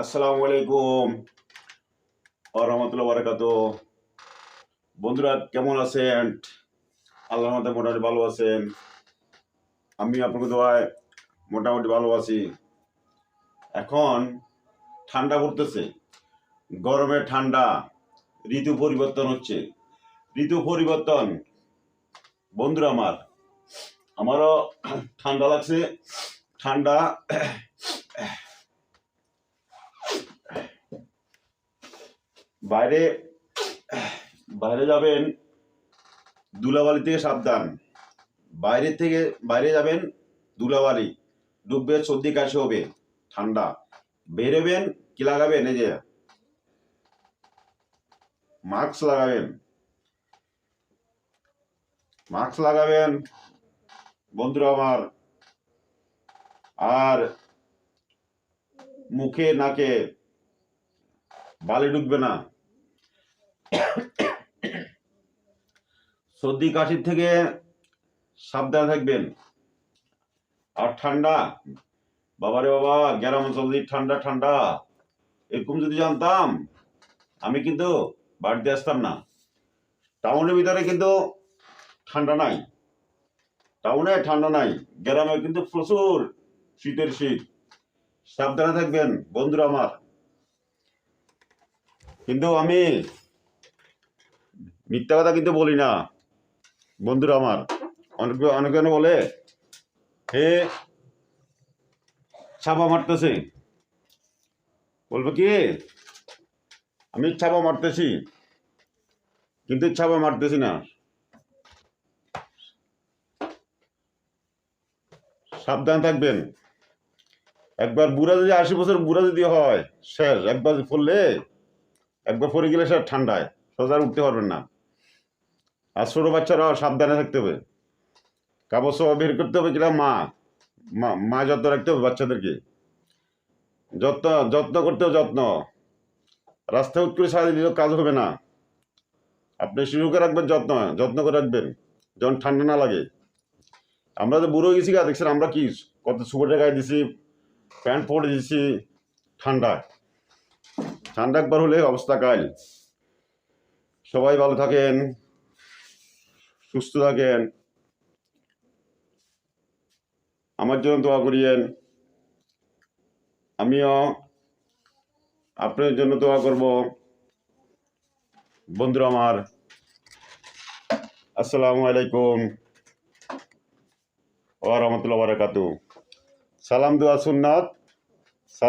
আসসালামু আলাইকুম ওয়া রাহমাতুল্লাহি ওয়া বারাকাতুহু। বন্ধুরা কেমন আছেন? আল্লাহর রহমতে মোটামুটি ভালো আছেন। আমি আপনাদের দোয়ায় মোটামুটি ভালো আছি। এখন ঠান্ডা পড়তেছে, গরমে ঠান্ডা, ঋতু পরিবর্তন হচ্ছে। ঋতু পরিবর্তন বন্ধুরা আমারও ঠান্ডা লাগছে। ঠান্ডা বাইরে বাইরে যাবেন, ধুলাবালি থেকে সাবধান। বাইরে যাবেন, ধুলাবালি ডুববে, সর্দি কাশি হবে, ঠান্ডা। বেরোবেন, কি লাগাবেন? এই যে মাস্ক লাগাবেন বন্ধুরা আমার। আর মুখে নাকে বালি ঢুকবে না। সর্দি কাশির থেকে সাবধান থাকবেন। আর ঠান্ডা, বাবারে বাবা, গ্রাম অঞ্চল ঠান্ডা ঠান্ডা, এরকম যদি জানতাম আমি কিন্তু বাড়িতে আসতাম না। টাউনের ভিতরে কিন্তু ঠান্ডা নাই, টাউনে ঠান্ডা নাই, গ্রামে কিন্তু প্রচুর শীতের শীত। সাবধানে থাকবেন বন্ধুরা আমার। কিন্তু আমি মিথ্যা কথা কিন্তু বলি না বন্ধুরা আমার। অনেকজন বলে হে ছাপা মারতেছে, বলবো কি আমি ছাপা মারতেছি, কিন্তু ছাপা মারতেছি না। সাবধান থাকবেন। একবার বুড়া যদি 80 বছর বুড়া যদি হয়, শেষ। একবার পরে গেলে সে ঠান্ডায় সোজা উঠতে পারবেন না। আর ছোট বাচ্চারা সাবধানে থাকতে হবে। কাপড় সব বের করতে হবে, কিনা মা যত্ন রাখতে হবে বাচ্চাদেরকে। যত্ন করতে হবে, যত্ন। রাস্তায় উঠ করে সারিয়ে দিলেও কাজ হবে না। আপনি শিশুকে রাখবেন, যত্ন করে রাখবেন, যখন ঠান্ডা না লাগে। আমরা তো বুড়ো গেছি, দেখছেন আমরা কি কত সুপার গায়ে দিছি, প্যান্ট পরে দিছি ঠান্ডা একবার হলে অবস্থা কাল। সবাই ভালো থাকেন, সুস্থ থাকেন, আমার জন্য দোয়া করিয়েন। আমিও আপনার জন্য দোয়া করব বন্ধুরা আমার। আসসালামু আলাইকুম ওয়া রাহমাতুল্লাহি ওয়া বারাকাতুহু। সালাম দোয়া সুন্নাত।